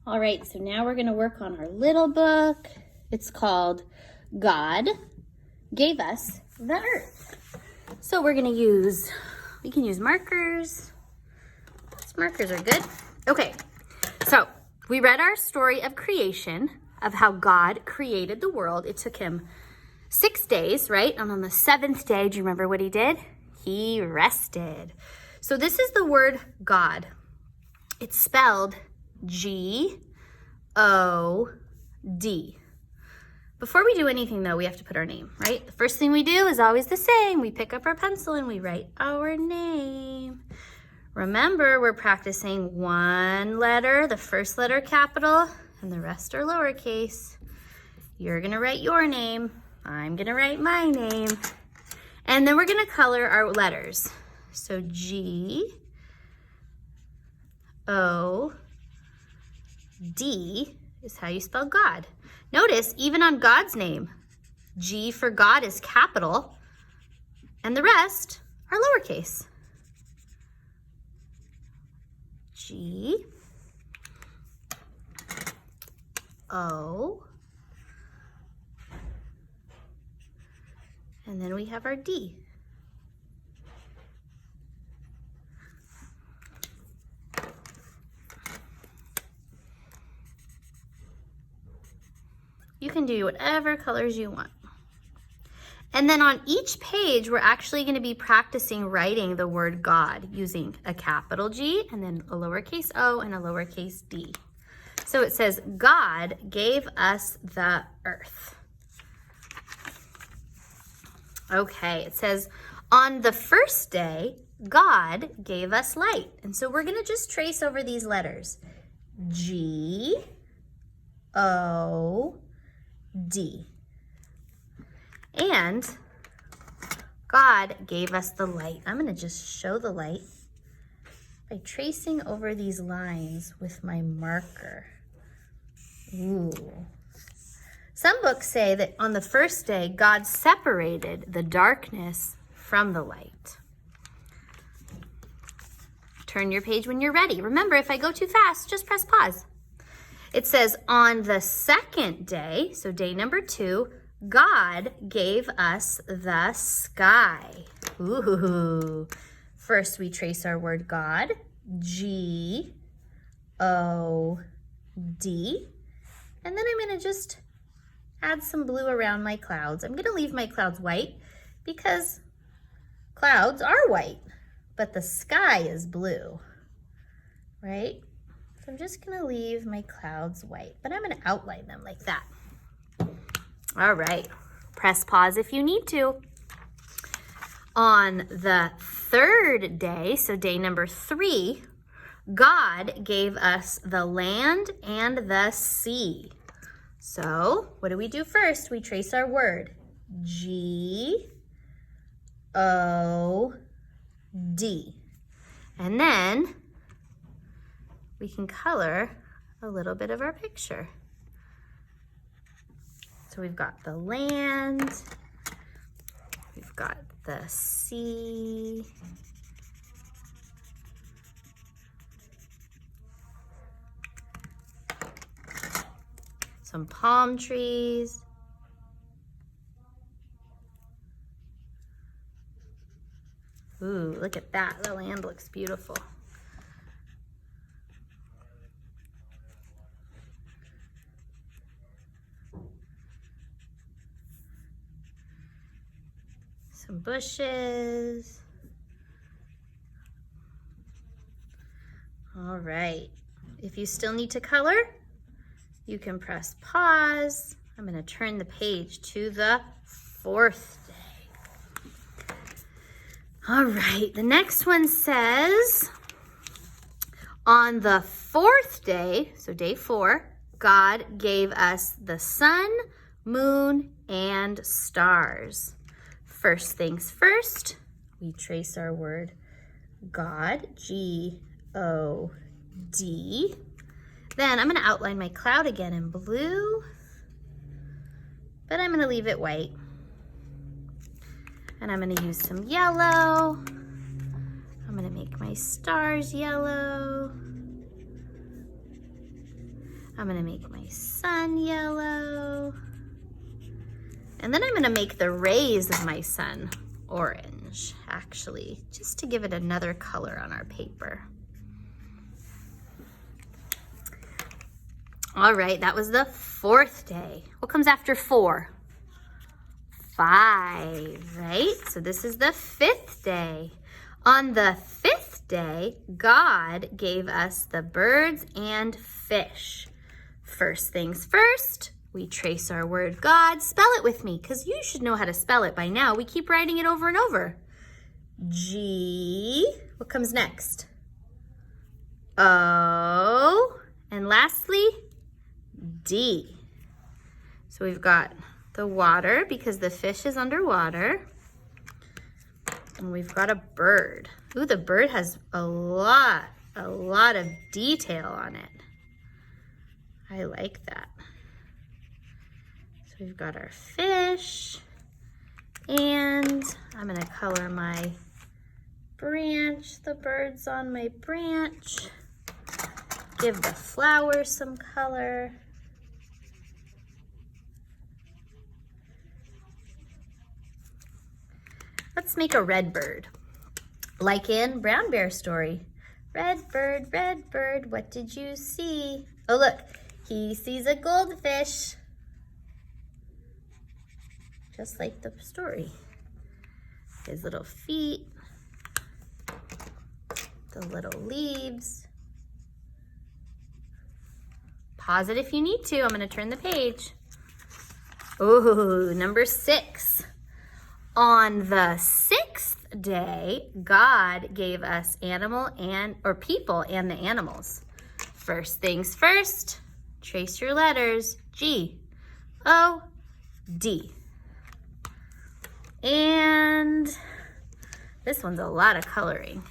All right, so now we're going to work on our little book. It's called God Gave Us the Earth. So we're going to use, we can use markers. These markers are good. Okay, so we read our story of creation, of how God created the world. It took him 6 days, right? And on the 7th day, do you remember what he did? He rested. So this is the word God. It's spelled G-O-D. Before we do anything though, we have to put our name, right? The first thing we do is always the same. We pick up our pencil and we write our name. Remember, we're practicing one letter, the first letter capital, and the rest are lowercase. You're gonna write your name. I'm gonna write my name. And then we're gonna color our letters. So G-O-D is how you spell God. Notice, even on God's name, G for God is capital, and the rest are lowercase. G, O, and then we have our D. You can do whatever colors you want. And then on each page, we're actually going to be practicing writing the word God using a capital G and then a lowercase o and a lowercase d. So it says, God gave us the earth. Okay, it says, on the first day, God gave us light. And so we're going to just trace over these letters. G, O, D. And God gave us the light. I'm going to just show the light by tracing over these lines with my marker. Ooh. Some books say that on the first day, God separated the darkness from the light. Turn your page when you're ready. Remember, if I go too fast, just press pause. It says, on the second day, so day number 2, God gave us the sky. Ooh. First, we trace our word God, G-O-D. And then I'm going to just add some blue around my clouds. I'm going to leave my clouds white because clouds are white, but the sky is blue, right? So I'm just going to leave my clouds white, but I'm going to outline them like that. All right, press pause if you need to. On the third day, so day number 3, God gave us the land and the sea. So what do we do first? We trace our word, G-O-D. And then we can color a little bit of our picture. So we've got the land, we've got the sea, some palm trees, ooh, look at that, the land looks beautiful. Some bushes. All right. If you still need to color, you can press pause. I'm going to turn the page to the 4th day. All right. The next one says, on the 4th day, so day 4, God gave us the sun, moon, and stars. First things first, we trace our word God, G-O-D. Then I'm going to outline my cloud again in blue, but I'm going to leave it white. And I'm going to use some yellow. I'm going to make my stars yellow. I'm gonna make my sun yellow. And then I'm gonna make the rays of my sun orange, actually, just to give it another color on our paper. All right, that was the 4th day. What comes after 4? 5, right? So this is the 5th day. On the 5th day, God gave us the birds and fish. First things first, we trace our word God. Spell it with me, because you should know how to spell it by now. We keep writing it over and over. G, what comes next? O, and lastly, D. So we've got the water, because the fish is underwater. And we've got a bird. Ooh, the bird has a lot of detail on it. I like that. So we've got our fish, and I'm gonna color my branch, the birds on my branch. Give the flowers some color. Let's make a red bird, like in Brown Bear story. Red bird, what did you see? Oh, look, he sees a goldfish. Just like the story. His little feet, the little leaves. Pause it if you need to. I'm gonna turn the page. Ooh, number 6. On the 6th day, God gave us people and the animals. First things first, trace your letters. G, O, D. And this one's a lot of coloring.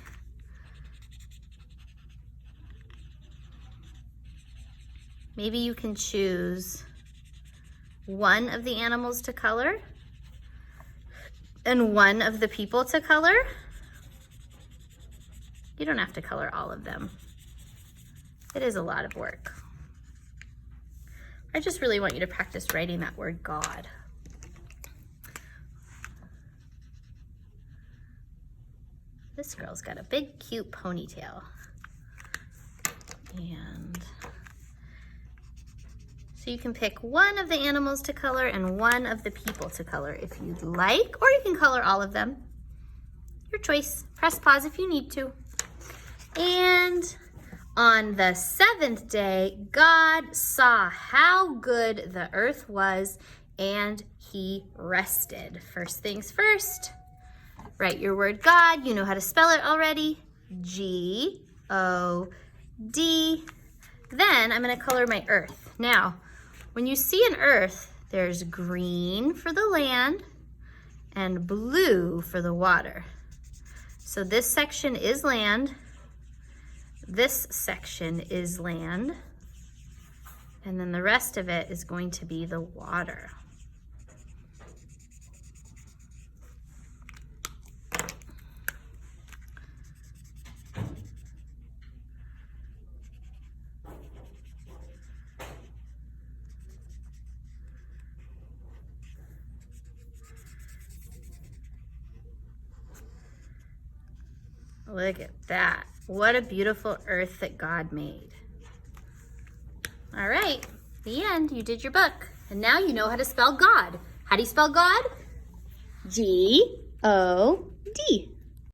Maybe you can choose one of the animals to color and one of the people to color. You don't have to color all of them. It is a lot of work. I just really want you to practice writing that word God. This girl's got a big, cute ponytail. And so you can pick one of the animals to color and one of the people to color if you'd like, or you can color all of them. Your choice. Press pause if you need to. And on the 7th day, God saw how good the earth was, and he rested. First things first, write your word God. You know how to spell it already. G-O-D. Then I'm gonna color my earth. Now, when you see an earth, there's green for the land and blue for the water. So this section is land. This section is land. And then the rest of it is going to be the water. Look at that. What a beautiful earth that God made. All right, the end. You did your book. And now you know how to spell God. How do you spell God? G-O-D.